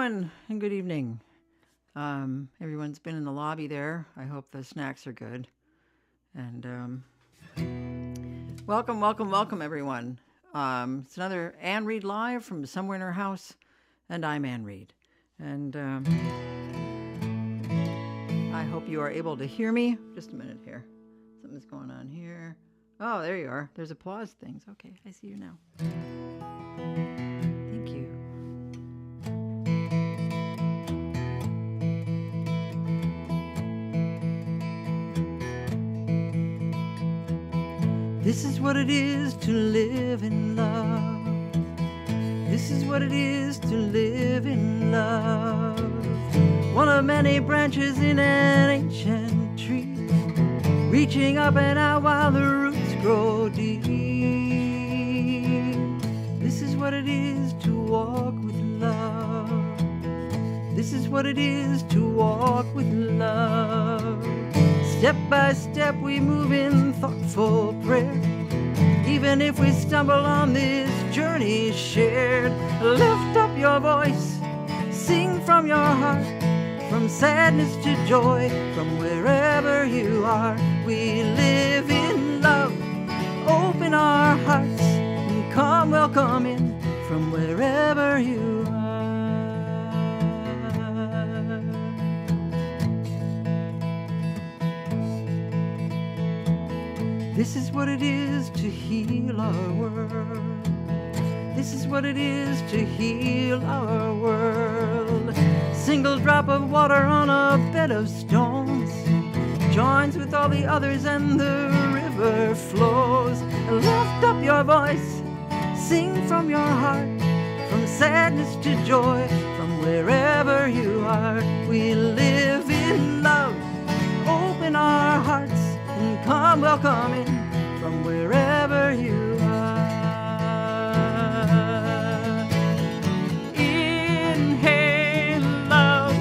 doing? And good evening. Everyone's been in the lobby there. I hope the snacks are good. And welcome, everyone. It's another Ann Reed Live from somewhere in her house, and I'm Ann Reed. And I hope you are able to hear me. Just a minute here. Something's going on here. Oh, there you are. There's applause things. Okay, I see you now. Thank you. This is what it is to live in love. This is what it is to live in love. One of many branches in an ancient tree, reaching up and out while the roots grow deep. This is what it is to walk with love. This is what it is to walk with love. Step by step we move in thoughtful prayer. Even if we stumble on this journey shared, lift up your voice, sing from your heart, from sadness to joy, from wherever you are. We live in love, open our hearts, and come welcome in from wherever you are. This is what it is to heal our world. This is what it is to heal our world. Single drop of water on a bed of stones joins with all the others and the river flows. Lift up your voice, sing from your heart, from sadness to joy, from wherever you are. We live in love, open our hearts, and come welcome in from wherever you are. Inhale love,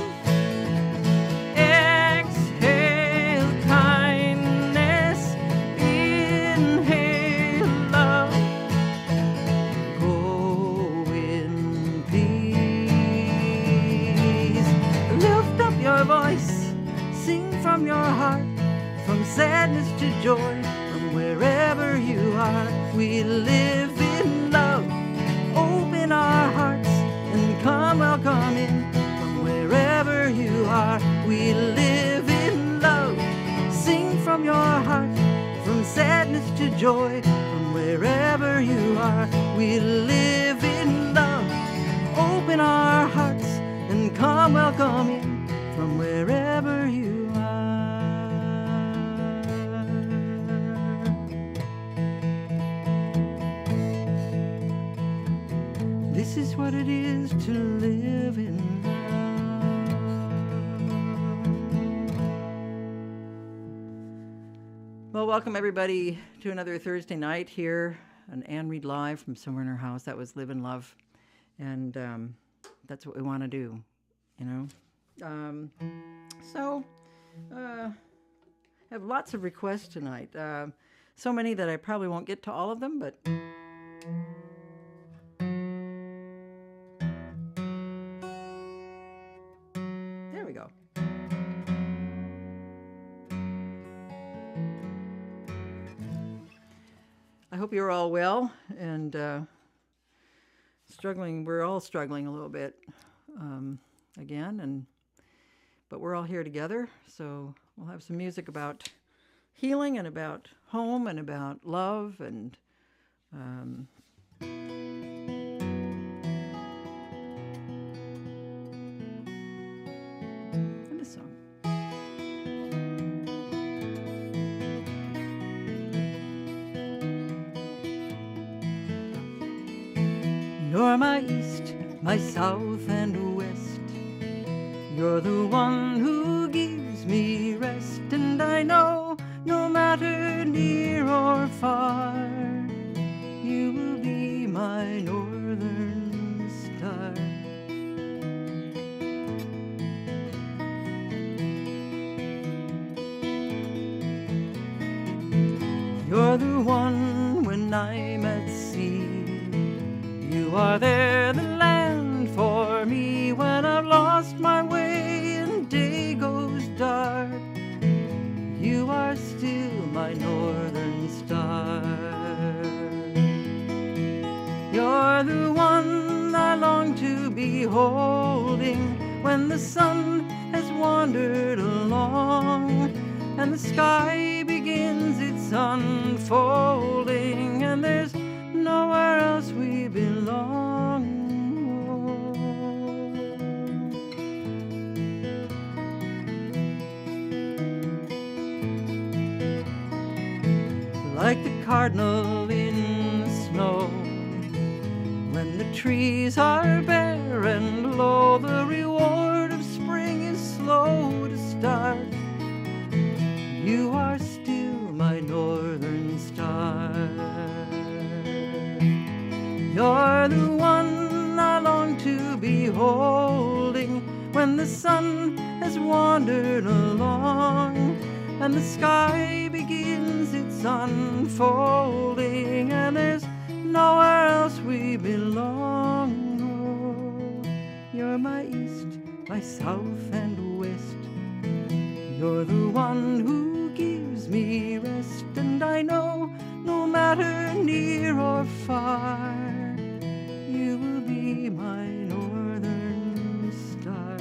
exhale kindness. Inhale love, go in peace. Lift up your voice, sing from your heart, from sadness to joy, from wherever you are. We live in love, open our hearts, and come welcome in from wherever you are. We live in love, sing from your heart, from sadness to joy, from wherever you are. We live in love, open our hearts, and come welcome in from wherever you are. This is what it is to live in love. Well, welcome everybody to another Thursday night here on Ann Reed Live from somewhere in her house. That was Live in Love. And that's what we want to do, you know. I have lots of requests tonight. So many that I probably won't get to all of them, but there we go. I hope you're all well and struggling. We're all struggling a little bit again, but we're all here together. So we'll have some music about healing and about home and about love and this song. You're my east, my south and west. You're the one who gives me rest, and I know no matter near or far, you will be my northern star. You're the one when I'm at sea. You are there, the land for me when a are still my northern star. You're the one I long to be holding when the sun has wandered along and the sky begins its unfolding and there's nowhere else we belong. Like the cardinal in the snow, when the trees are bare and low, the reward of spring is slow to start. You are still my northern star. You're the one I long to be holding when the sun has wandered along and the sky begins its unfolding and there's nowhere else we belong. Oh, you're my east, my south and west. You're the one who gives me rest, and I know no matter near or far, you will be my northern star.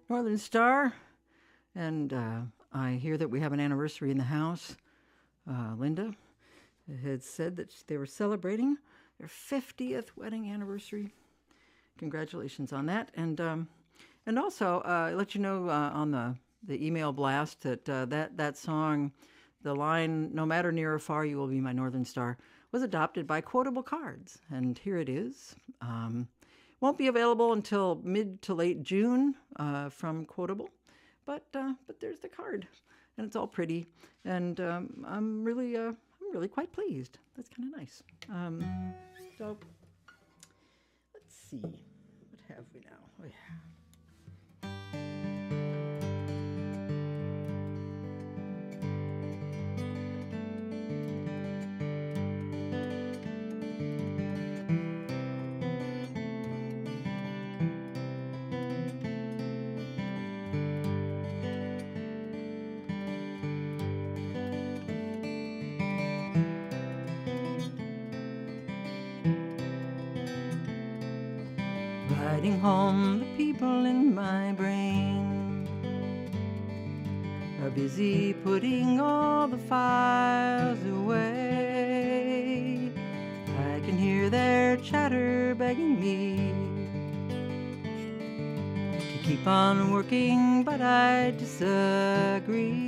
Northern Star, and I hear that we have an anniversary in the house. Linda had said that they were celebrating their 50th wedding anniversary. Congratulations on that. And also let you know on the email blast that that song, the line, "No matter near or far, you will be my northern star," was adopted by Quotable Cards. And here it is. Won't be available until mid to late June from Quotable, but there's the card, and it's all pretty, and I'm really quite pleased. That's kind of nice. So let's see, what have we now? Oh, yeah. Writing home, the people in my brain are busy putting all the files away. I can hear their chatter begging me to keep on working, but I disagree.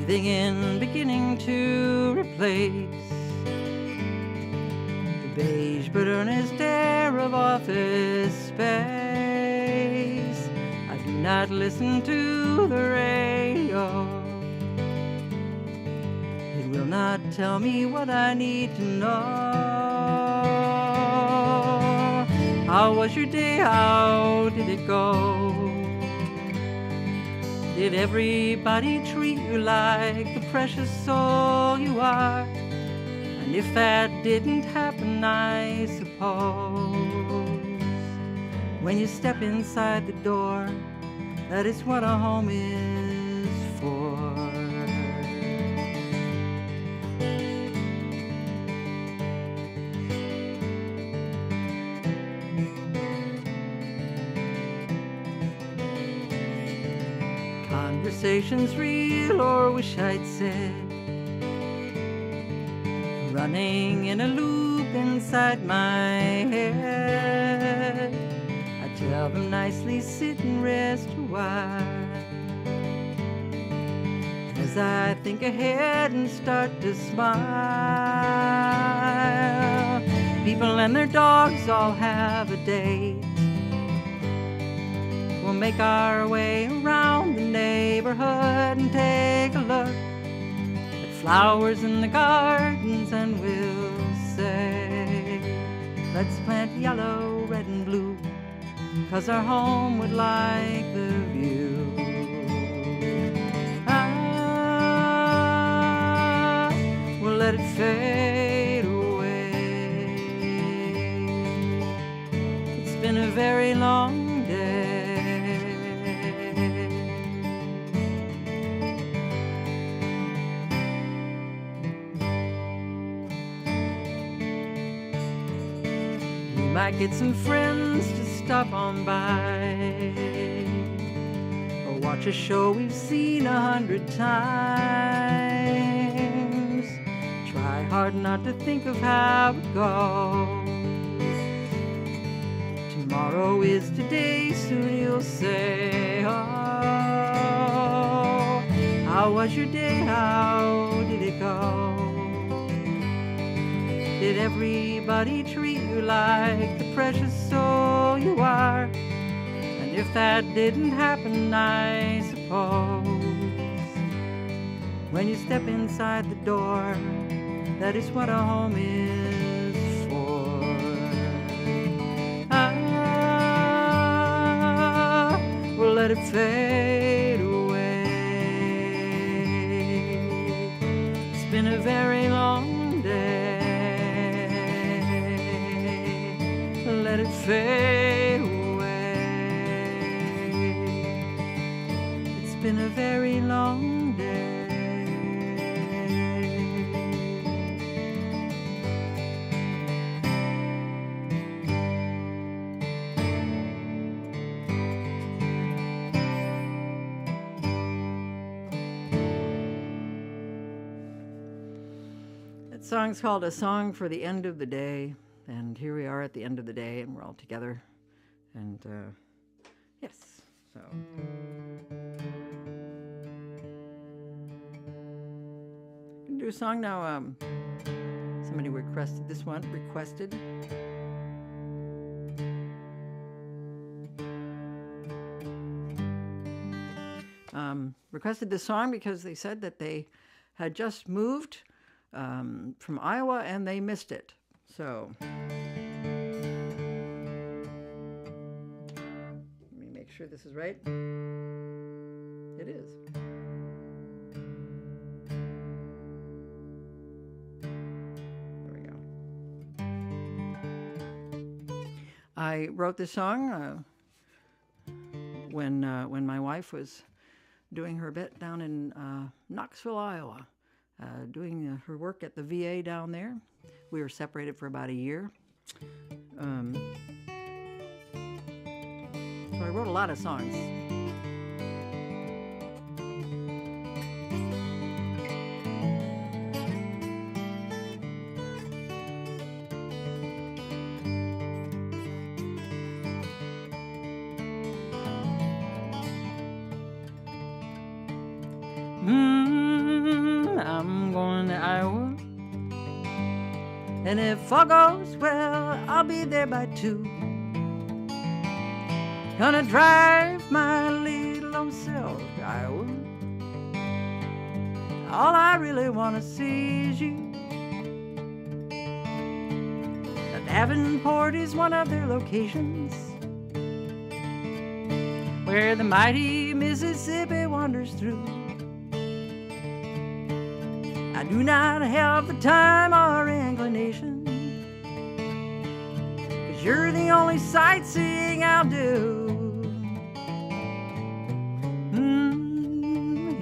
Breathing in, beginning to replace the beige but earnest air of office space. I do not listen to the radio. It will not tell me what I need to know. How was your day? How did it go? Did everybody treat you like the precious soul you are? And if that didn't happen, I suppose when you step inside the door, that is what a home is for. Conversations real, or wish I'd said, running in a loop inside my head. I tell them nicely, sit and rest a while, as I think ahead and start to smile. People and their dogs all have a date. We'll make our way around the neighborhood and take a look at flowers in the gardens, and we'll say, Let's plant yellow, red, and blue, 'cause our home would like the view. Ah, we'll let it fade away. It's been a very long day. You might get some friends to stop on by, or watch a show we've seen 100 times. Try hard not to think of how it goes. Tomorrow is today, soon you'll say, oh, how was your day, how did it go? Did everybody treat you like the precious soul you are? And if that didn't happen, I suppose, when you step inside the door, that is what a home is for. Ah, we'll let it fade away. It's been a very long day. Let it fade away. It's been a very long day. That song's called A Song for the End of the Day. And here we are at the end of the day, and we're all together. And yes, so I'm gonna do a song now. Somebody requested this one. Requested this song because they said that they had just moved from Iowa and they missed it. So, let me make sure this is right. It is. There we go. I wrote this song when my wife was doing her bit down in Knoxville, Iowa, doing her work at the VA down there. We were separated for about a year. So I wrote a lot of songs. I'm going to Iowa. And if all goes well, I'll be there by 2. Gonna drive my little old self to Iowa. All I really wanna see is you. That Davenport is one of their locations, where the mighty Mississippi wanders through. I do not have the time or inclination, 'cause you're the only sightseeing I'll do.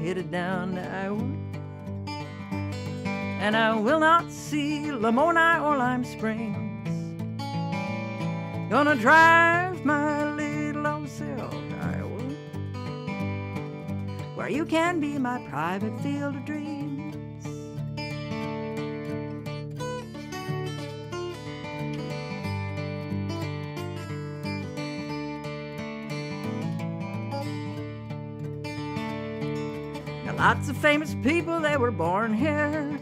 Headed down to Iowa, and I will not see Lamoni or Lime Springs. Gonna drive my little old self to Iowa, where you can be my private field of dreams. Lots of famous people, they were born here.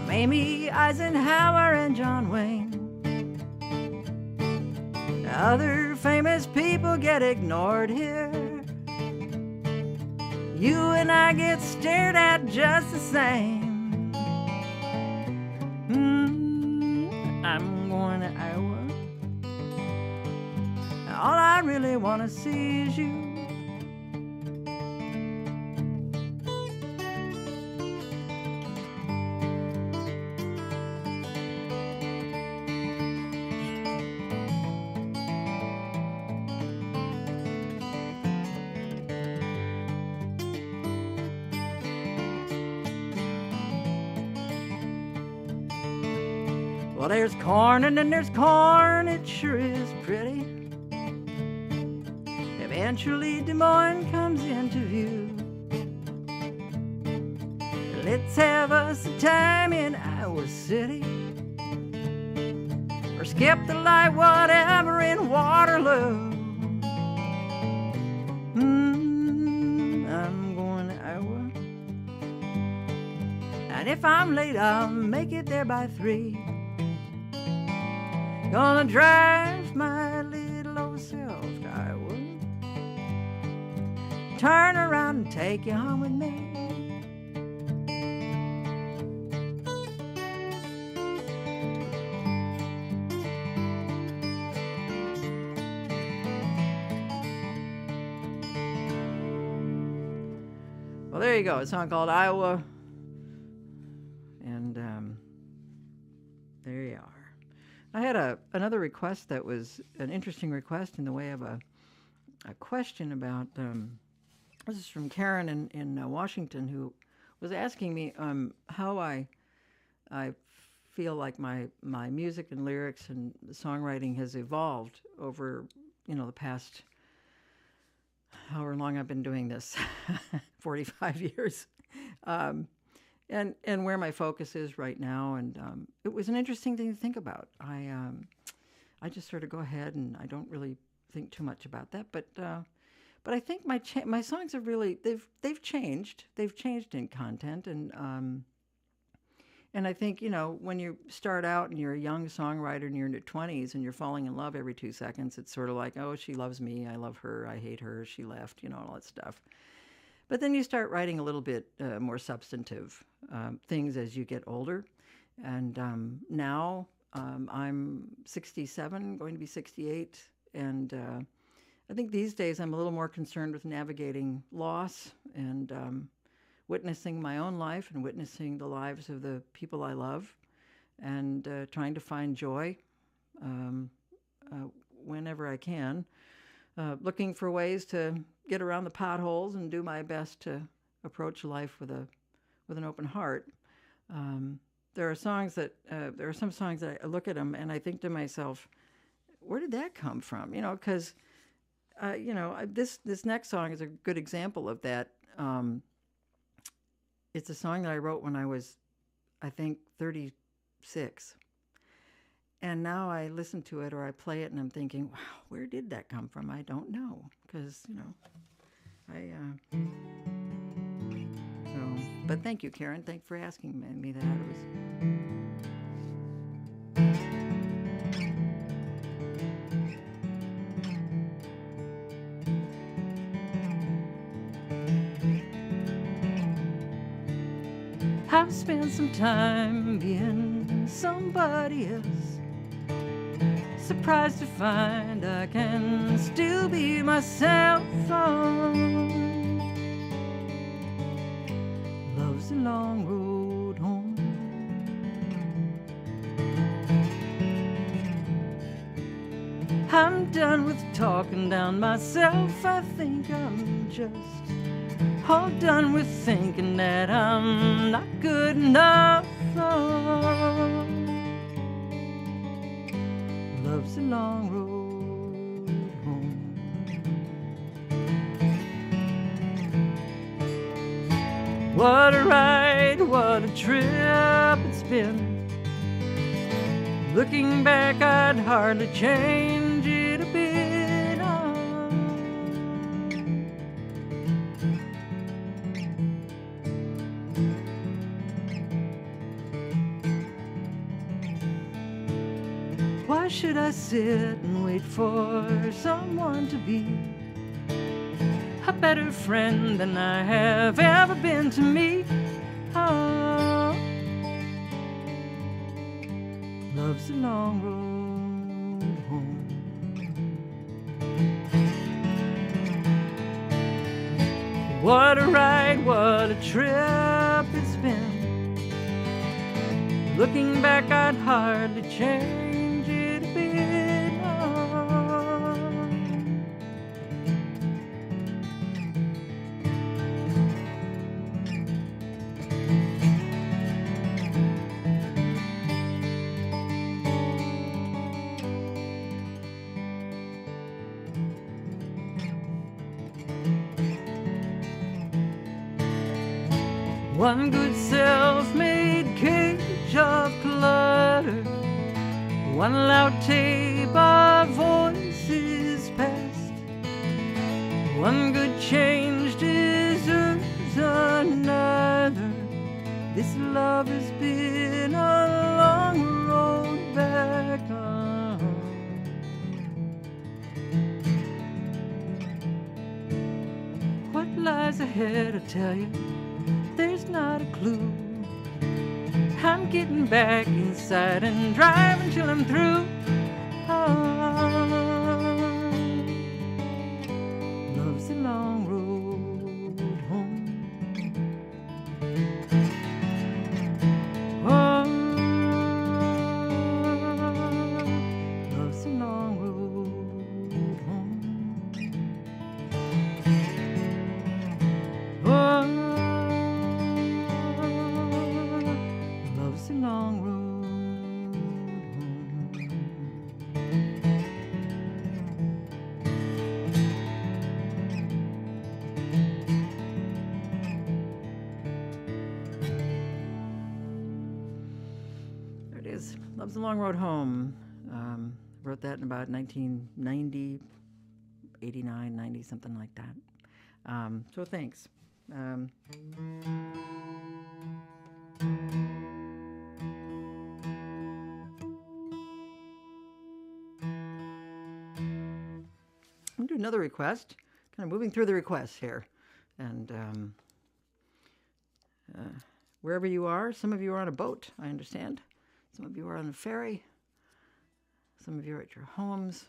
Mamie Eisenhower and John Wayne. Other famous people get ignored here. You and I get stared at just the same. I'm going to Iowa. All I really want to see is you. Well, there's corn and then there's corn, it sure is pretty. Eventually Des Moines comes into view. Let's have us a time in Iowa City, or skip the light, whatever, in Waterloo. I'm going to Iowa, and if I'm late, I'll make it there by 3. Gonna drive my little old self to Iowa, turn around and take you home with me. Well, there you go. A song called Iowa. And there you are. I had another request that was an interesting request in the way of a question about, this is from Karen in Washington, who was asking me how I feel like my music and lyrics and songwriting has evolved over, the past however long I've been doing this, 45 years. And where my focus is right now, and it was an interesting thing to think about. I just sort of go ahead, and I don't really think too much about that. But I think my songs have really they've changed. They've changed in content, and I think when you start out and you're a young songwriter and you're in your 20s and you're falling in love every 2 seconds, it's sort of like, oh, she loves me, I love her, I hate her, she left, all that stuff. But then you start writing a little bit more substantive things as you get older. And now I'm 67, going to be 68. And I think these days I'm a little more concerned with navigating loss and witnessing my own life and witnessing the lives of the people I love, and trying to find joy whenever I can. Looking for ways to get around the potholes and do my best to approach life with an open heart. There are some songs that I look at them and I think to myself, where did that come from? Because this next song is a good example of that. It's a song that I wrote when I was, I think, 36. And now I listen to it or I play it and I'm thinking, wow, where did that come from? I don't know. Because, but thank you, Karen. Thanks for asking me that. I've spent some time being somebody else, surprised to find I can still be myself. Love's a long road home. I'm done with talking down myself. I think I'm just all done with thinking that I'm not good enough. Love's a long road home. What a ride, what a trip it's been. Looking back, I'd hardly change it a bit. Why should I sit and wait for someone to be a better friend than I have ever been to me? Oh, Love's a long road home. What a ride, what a trip it's been. Looking back, I'd hardly change it a bit. Oh. One good self-made cage of clutter, one loud tape of voices past. One good change deserves another. This love has been a long road back home. What lies ahead, I tell you, there's not a clue. I'm getting back inside and driving till I'm through. Oh, love's a long road home. Oh, love's a long road home. Oh, love's a long road home. There it is. Love's a long road home. Wrote that in about 1990, 89, 90, something like that. So thanks. I'm going to do another request, kind of moving through the requests here. And wherever you are, some of you are on a boat, I understand. Some of you are on a ferry. Some of you are at your homes.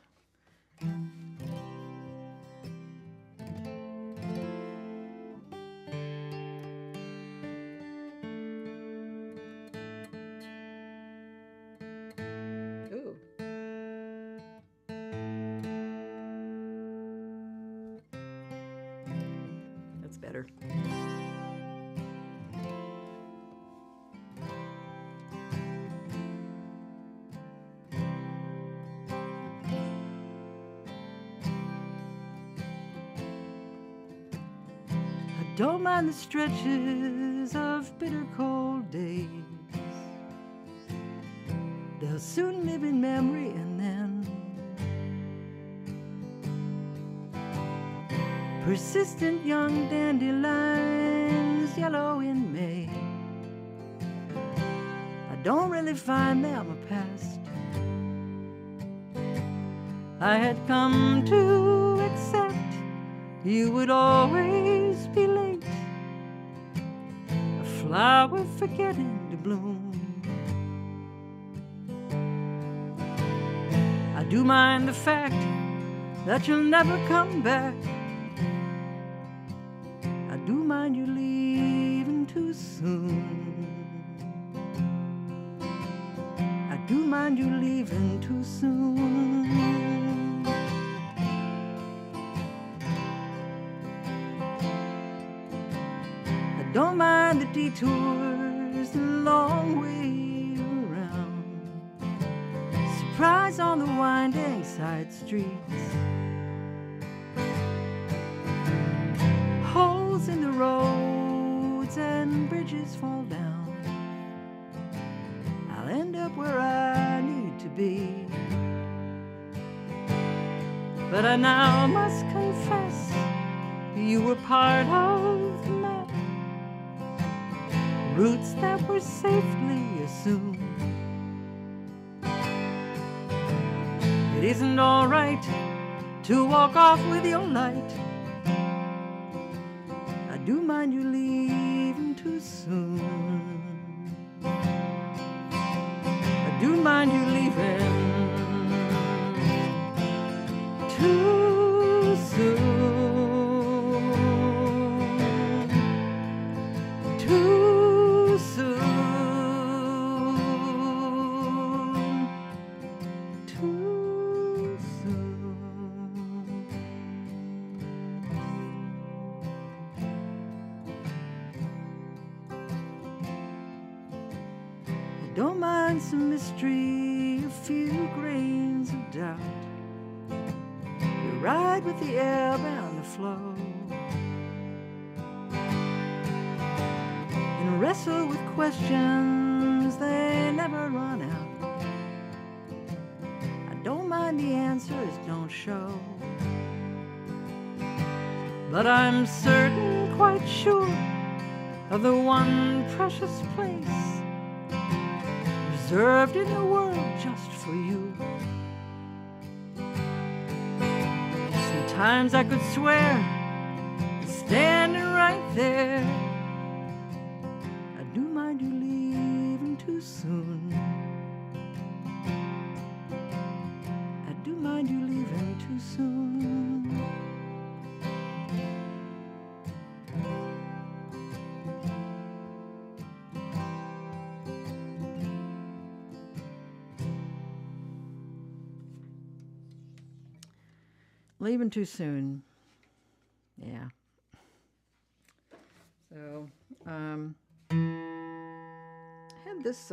Ooh. That's better. Don't mind the stretches of bitter cold days. They'll soon live in memory, and then persistent young dandelions yellow in May. I don't really find them a past. I had come to accept you would always be late, a flower forgetting to bloom. I do mind the fact that you'll never come back. I do mind you leaving too soon. I do mind you leaving too soon. Don't mind the detours, the long way around. Surprise on the winding side streets. Holes in the roads and bridges fall down. I'll end up where I need to be. But I now must confess, you were part of the map. Roots that were safely assumed. It isn't all right to walk off with your light. I do mind you leaving too soon. I do mind mind you leaving too soon, too soon, too soon. I don't mind some mystery, a few grains of doubt. You ride with the ebb and the flow, and wrestle with questions, they never run out. I don't mind the answers don't show, but I'm certain, quite sure, of the one precious place reserved in the world just for you. Sometimes I could swear, standing right there, I do mind you leaving too soon. I do mind you leaving too soon. Leaving too soon. Yeah. So, I had this,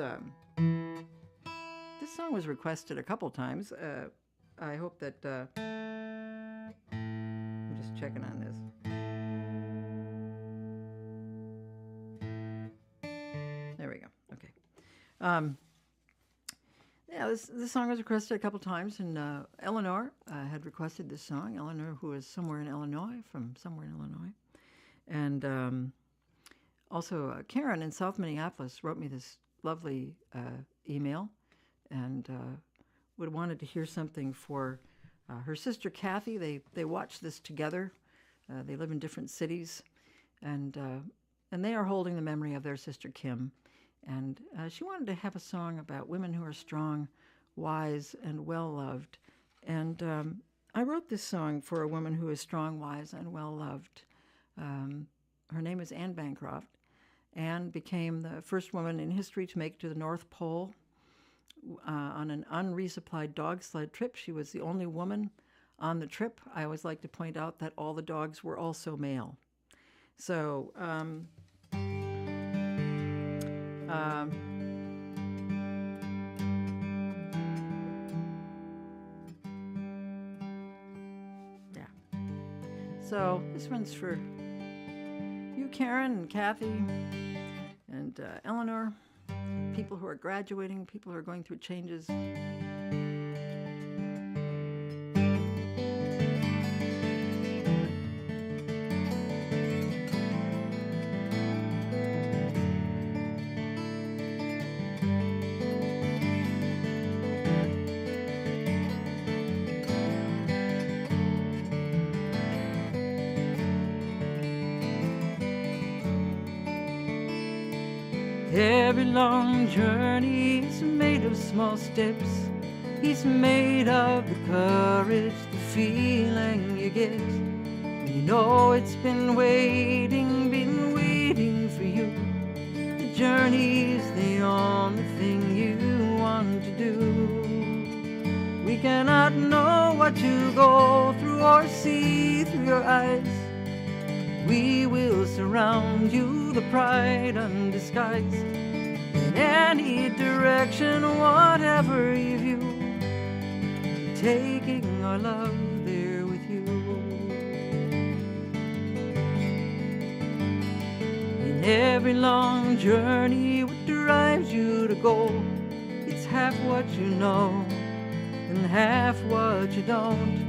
this song was requested a couple times. I hope that, I'm just checking on this. There we go. Okay. Yeah, this song was requested a couple times, and Eleanor had requested this song. Eleanor, who is somewhere in Illinois, from somewhere in Illinois. And also Karen in South Minneapolis wrote me this lovely email, and would wanted to hear something for her sister Kathy. They watch this together. They live in different cities, and they are holding the memory of their sister Kim. And she wanted to have a song about women who are strong, wise, and well-loved. And I wrote this song for a woman who is strong, wise, and well-loved. Her name is Anne Bancroft. Anne became the first woman in history to make it to the North Pole on an unresupplied dog sled trip. She was the only woman on the trip. I always like to point out that all the dogs were also male. So... yeah. So this one's for you, Karen, and Kathy, and Eleanor, people who are graduating, people who are going through changes. Every long journey is made of small steps. He's made of the courage, the feeling you get when you know it's been waiting for you. The journey's the only thing you want to do. We cannot know what you go through or see through your eyes. We will surround you, the pride undisguised, in any direction, whatever you view, taking our love there with you. In every long journey, what drives you to go? It's half what you know and half what you don't.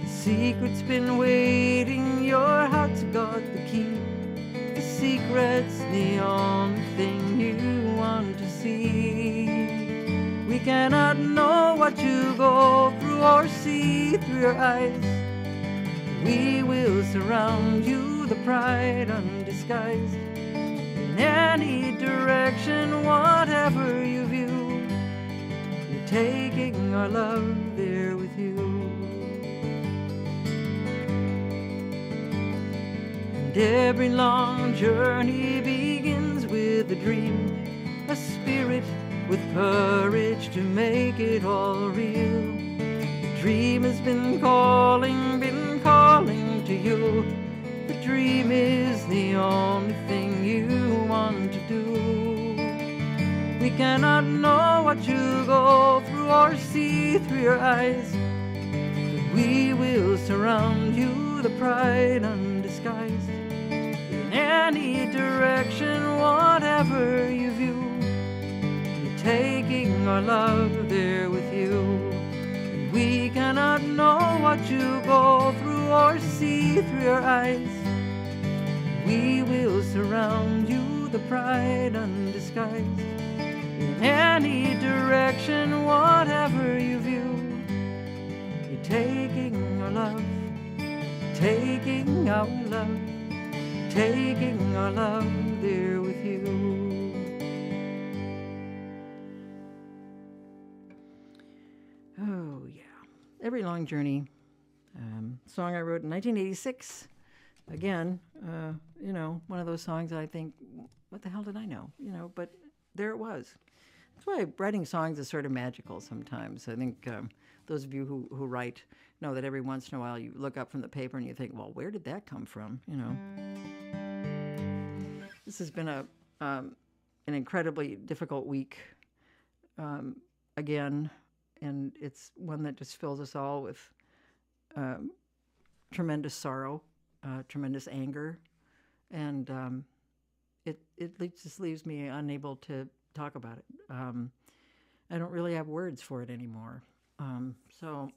Secret's been waiting, your heart's got the key. The secret's the only thing you want to see. We cannot know what you go through or see through your eyes. We will surround you, the pride undisguised, in any direction, whatever you view. taking our love there with you. And every long journey begins with a dream, a spirit with courage to make it all real. The dream has been calling to you. The dream is the only thing you want to do. We cannot know what you go through or see through your eyes, but we will surround you, the pride undisguised. In any direction, whatever you view, you're taking our love there with you. And we cannot know what you go through or see through your eyes. We will surround you, the pride undisguised. In any direction, whatever you view, you're taking our love, taking our love, taking our love there with you. Oh, yeah. Every Long Journey, song I wrote in 1986. Again, you know, one of those songs that I think, what the hell did I know? You know, but there it was. That's why writing songs is sort of magical sometimes. I think those of you who write know that every once in a while you look up from the paper and you think, well, where did that come from? You know. This has been an incredibly difficult week again, and it's one that just fills us all with tremendous sorrow, tremendous anger, and it just leaves me unable to talk about it. I don't really have words for it anymore. So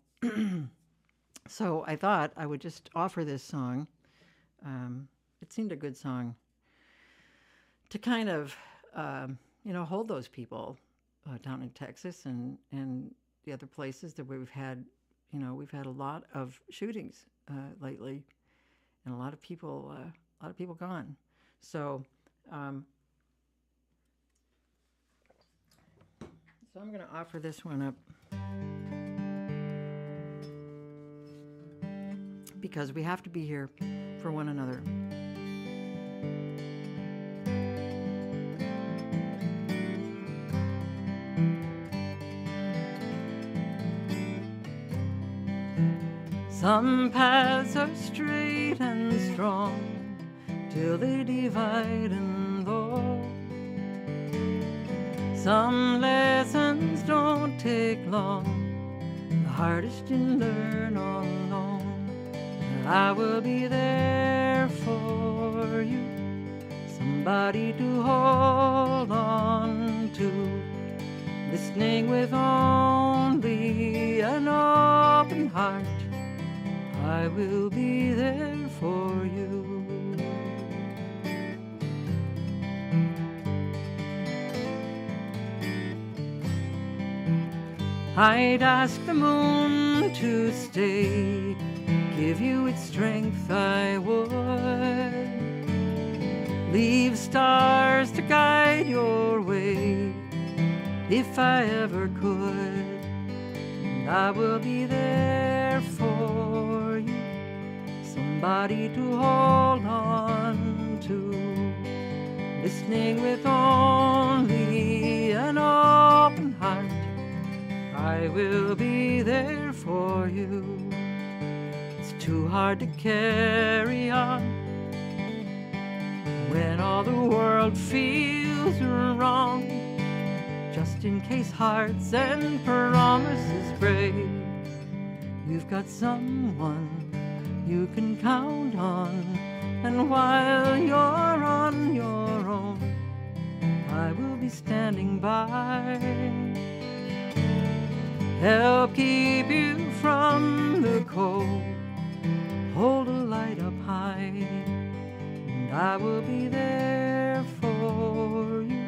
so I thought I would just offer this song. It seemed a good song to kind of, you know, hold those people down in Texas and the other places that we've had. You know, we've had a lot of shootings lately, and a lot of people gone. So, so I'm going to offer this one up because we have to be here for one another. Some paths are straight and strong till they divide and though. Some lessons don't take long, the hardest you learn all alone. I will be there for you, somebody to hold on to, listening with only an open heart. I will be there for you. I'd ask the moon to stay, give you its strength I would, leave stars to guide your way if I ever could. And I will be there for you, somebody to hold on to, listening with only an open heart. I will be there for you. It's too hard to carry on when all the world feels wrong, just in case hearts and promises break. You've got someone you can count on, and while you're on your own, I will be standing by, help keep you from the cold, hold a light up high, and I will be there for you,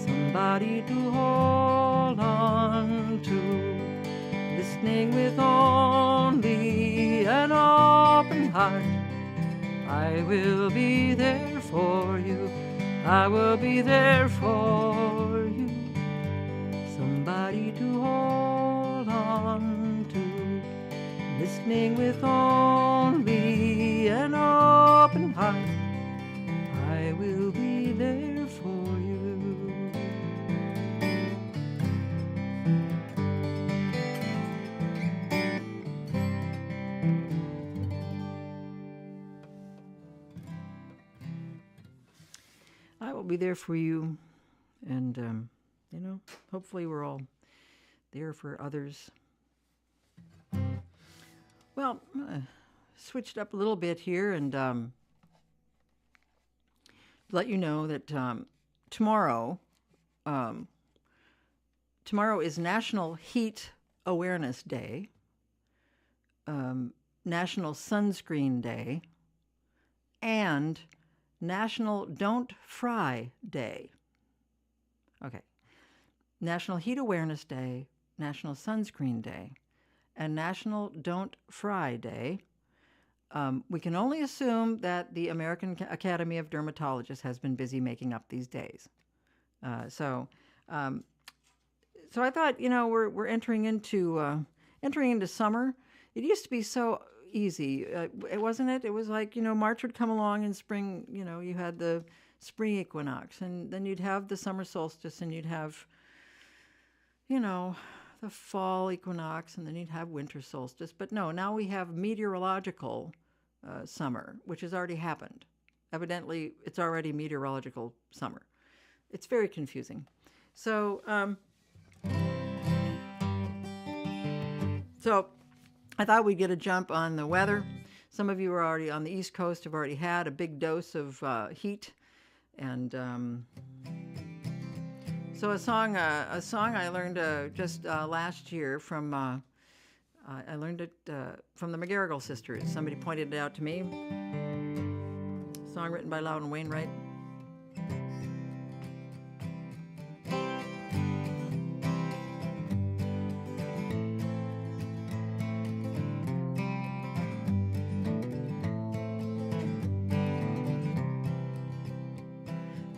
somebody to hold on to, listening with only an open heart. I will be there for you, I will be there for you, somebody to hold solitude, listening with only an open heart. I will be there for you. I will be there for you, and you know, hopefully we're all there for others. Well, switched up a little bit here, and let you know that tomorrow is National Heat Awareness Day, National Sunscreen Day, and National Don't Fry Day. Okay. National Heat Awareness Day, National Sunscreen Day, and National Don't Fry Day. We can only assume that the American Academy of Dermatologists has been busy making up these days. So I thought, you know, we're entering into summer. It used to be so easy, wasn't it? It was like, you know, March would come along in spring. You know, you had the spring equinox, and then you'd have the summer solstice, and you'd have, you know, the fall equinox, and then you'd have winter solstice. But no, now we have meteorological summer, which has already happened. Evidently, it's already meteorological summer. It's very confusing. So I thought we'd get a jump on the weather. Some of you are already on the East Coast, have already had a big dose of heat, and so a song I learned just last year from I learned it from the McGarrigle sisters. Somebody pointed it out to me. A song written by Loudon Wainwright.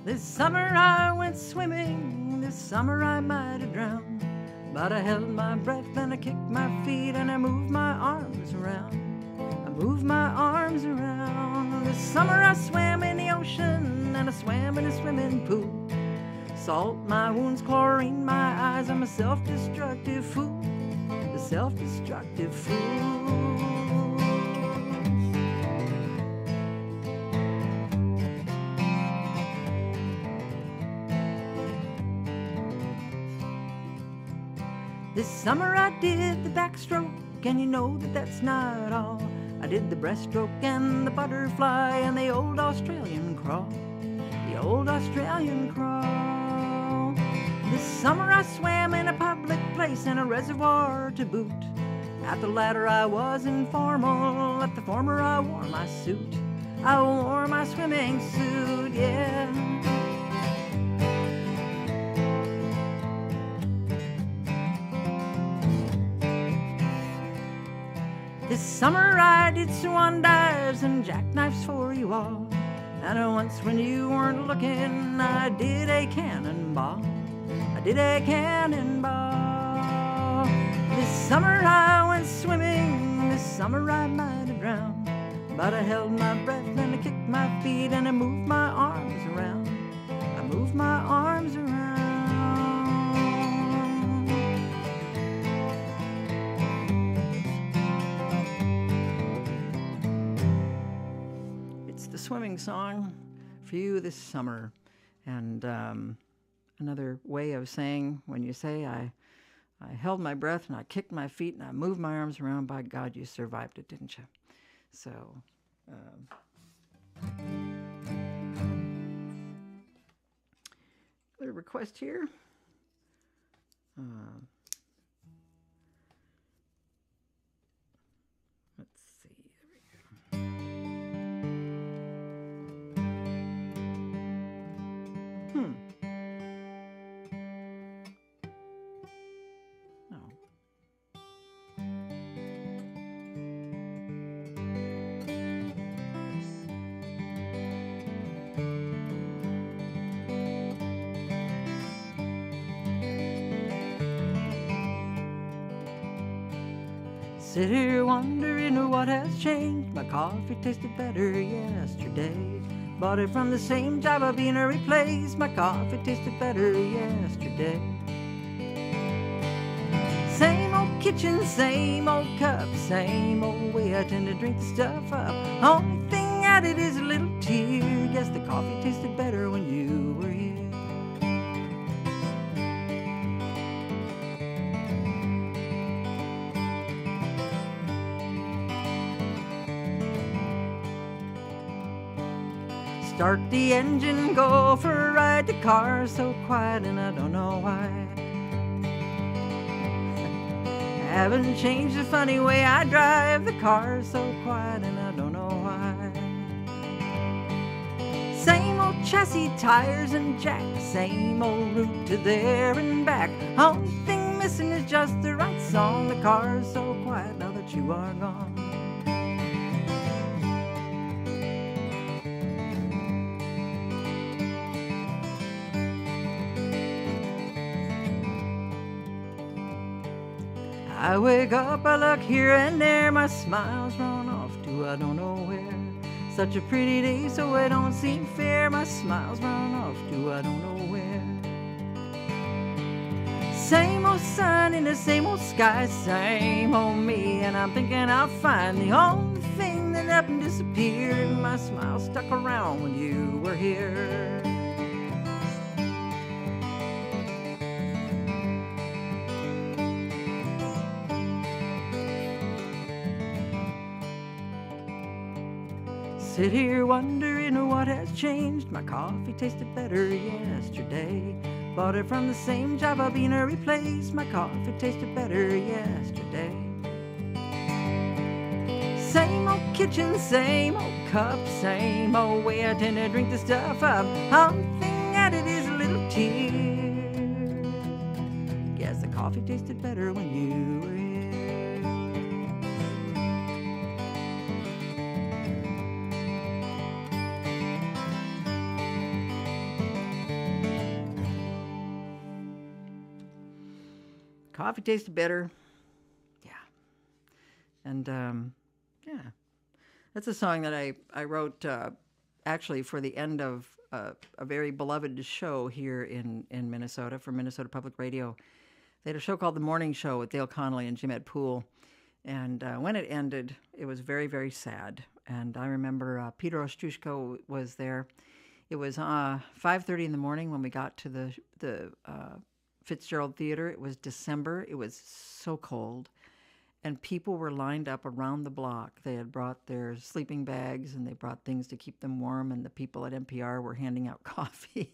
This summer I went swimming, this summer I might have drowned, but I held my breath and I kicked my feet and I moved my arms around. I moved my arms around. This summer I swam in the ocean and I swam in a swimming pool. Salt my wounds, chlorine my eyes, I'm a self-destructive fool, the self-destructive fool. This summer I did the backstroke, and you know that that's not all. I did the breaststroke and the butterfly and the old Australian crawl, the old Australian crawl. This summer I swam in a public place in a reservoir to boot. At the latter I was informal, at the former I wore my suit. I wore my swimming suit, yeah. This summer I did swan dives and jackknives for you all. And once when you weren't looking, I did a cannonball. I did a cannonball. This summer I went swimming, this summer I might have drowned, but I held my breath and I kicked my feet and I moved my arms around. I moved my arms around. Swimming song for you this summer, and another way of saying when you say I held my breath and I kicked my feet and I moved my arms around, by God, you survived it, didn't you? So got a request here. Let's see. There we go. Sit here wondering what has changed. My coffee tasted better yesterday. Bought it from the same Java bean replaced. My coffee tasted better yesterday. Same old kitchen, same old cup, same old way I tend to drink the stuff up. Only thing added is a little tear. Guess the coffee tasted better when you were here. Start the engine, go for a ride. The car's so quiet and I don't know why. Haven't changed the funny way I drive. The car's so quiet and I don't know why. Same old chassis, tires and jack. Same old route to there and back. Only thing missing is just the right song. The car's so quiet now that you are gone. I wake up, I look here and there. My smile's run off to I don't know where. Such a pretty day, so it don't seem fair. My smile's run off to I don't know where. Same old sun in the same old sky, same old me, and I'm thinking I'll find the only thing that up and disappeared. My smile stuck around when you were here. Sit here wondering what has changed. My coffee tasted better yesterday. Bought it from the same Java bean replaced. My coffee tasted better yesterday. Same old kitchen, same old cup, same old way I tend to drink the stuff up. Only thing added is a little tear. Guess the coffee tasted better when you were here. Coffee tasted better. Yeah. And, yeah. That's a song that I wrote actually for the end of a very beloved show here in Minnesota, for Minnesota Public Radio. They had a show called The Morning Show with Dale Connolly and Jim Ed Poole. And when it ended, it was very, very sad. And I remember Peter Ostrushko was there. It was 5:30 in the morning when we got to the Fitzgerald Theater. It was December. It was so cold. And people were lined up around the block. They had brought their sleeping bags and they brought things to keep them warm. And the people at NPR were handing out coffee.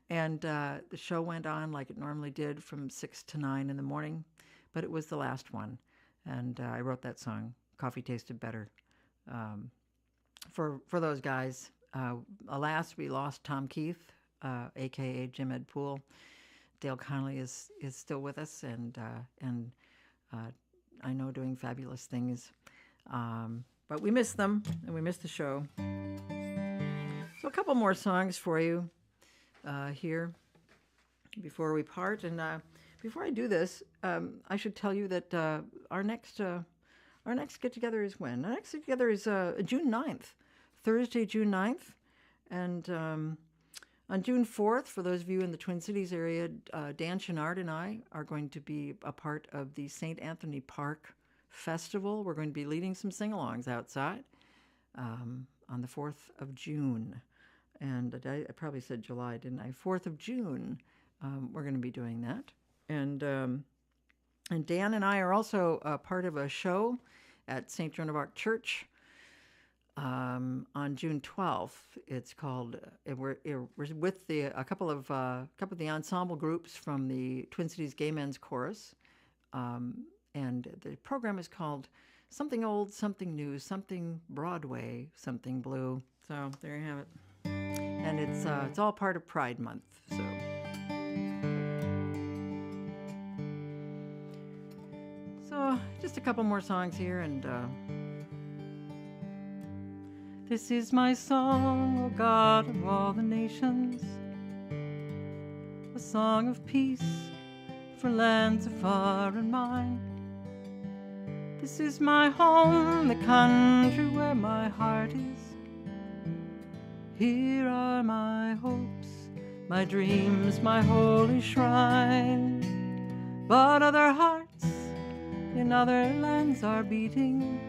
And the show went on like it normally did from 6 to 9 in the morning. But it was the last one. And I wrote that song, Coffee Tasted Better, for those guys. Alas, we lost Tom Keith, a.k.a. Jim Ed Poole. Dale Connolly is still with us, and I know doing fabulous things. But we miss them, and we miss the show. So a couple more songs for you here before we part. And before I do this, I should tell you that our next get-together is when? Our next get-together is June 9th, Thursday, June 9th. And on June 4th, for those of you in the Twin Cities area, Dan Chenard and I are going to be a part of the St. Anthony Park Festival. We're going to be leading some sing-alongs outside on the 4th of June. And I probably said July, didn't I? 4th of June, we're going to be doing that. And Dan and I are also part of a show at St. Joan of Arc Church on June 12th. It's called, we're with a couple of the ensemble groups from the Twin Cities Gay Men's Chorus, and the program is called Something Old, Something New, Something Broadway, Something Blue. So there you have it. And it's all part of Pride Month. So just a couple more songs here, and this is my song, O God of all the nations, a song of peace for lands afar and mine. This is my home, the country where my heart is. Here are my hopes, my dreams, my holy shrine. But other hearts in other lands are beating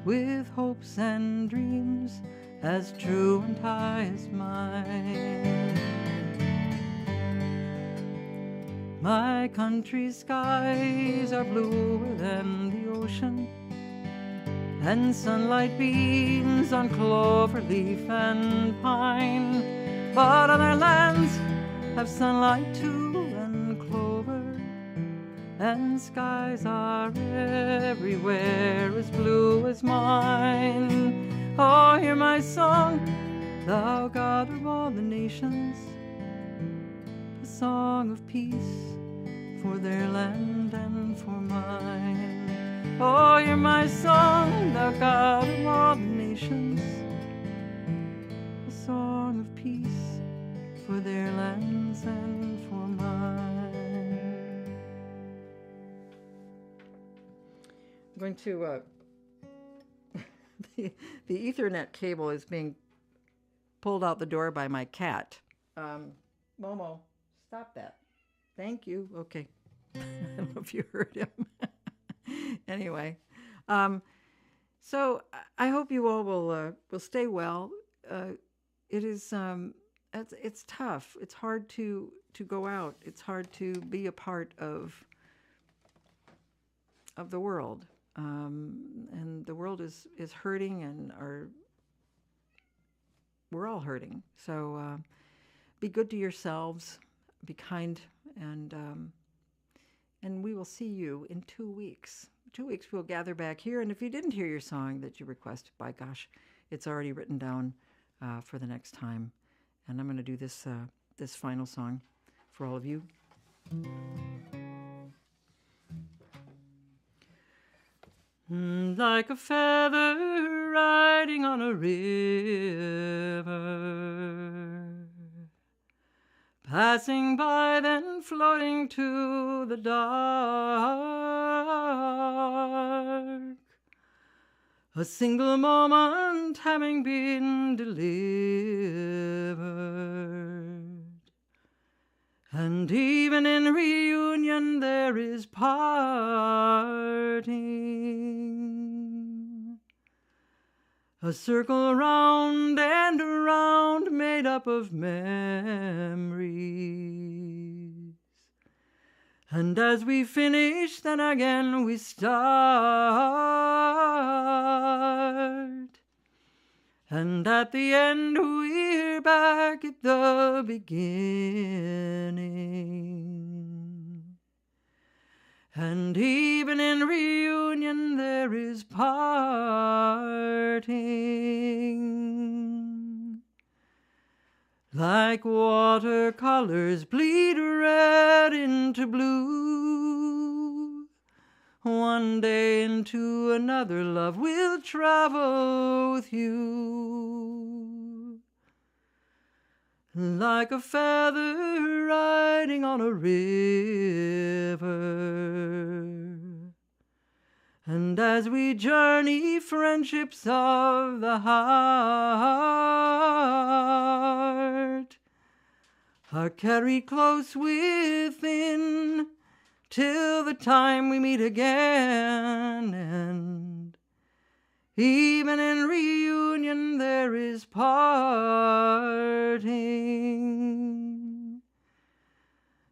with hopes and dreams as true and high as mine. My country's skies are bluer than the ocean, and sunlight beams on clover leaf and pine. But other lands have sunlight too, and clover, and skies are everywhere as blue as mine. Oh, hear my song, thou God of all the nations, a song of peace for their land and for mine. Oh, hear my song, thou God of all the nations, a song of peace for their lands and for mine. I'm going to, the Ethernet cable is being pulled out the door by my cat. Momo, stop that. Thank you. Okay. I don't know if you heard him. Anyway, so I hope you all will stay well. It is it's tough. It's hard to go out. It's hard to be a part of the world, and the world is hurting, and we're all hurting. So be good to yourselves. Be kind, and we will see you in 2 weeks. 2 weeks we'll gather back here, and if you didn't hear your song that you requested, by gosh, it's already written down for the next time. And I'm going to do this this final song for all of you. Like a feather riding on a river, passing by, then floating to the dark. A single moment having been delivered, and even in reunion there is parting. A circle round and around, made up of memories. And as we finish, then again we start. And at the end we're back at the beginning. And even in reunion there is parting. Like watercolors bleed red into blue, one day into another love will travel with you. Like a feather riding on a river, and as we journey, friendships of the heart are carried close within till the time we meet again. And even in reunion there is parting.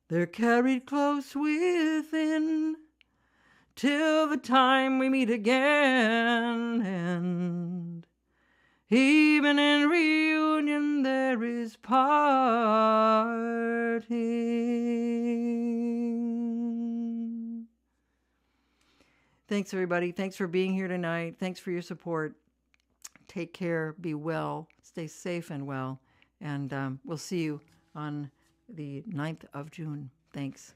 They're carried close within till the time we meet again. And even in reunion there is parting. Thanks, everybody. Thanks for being here tonight. Thanks for your support. Take care. Be well. Stay safe and well. And we'll see you on the 9th of June. Thanks.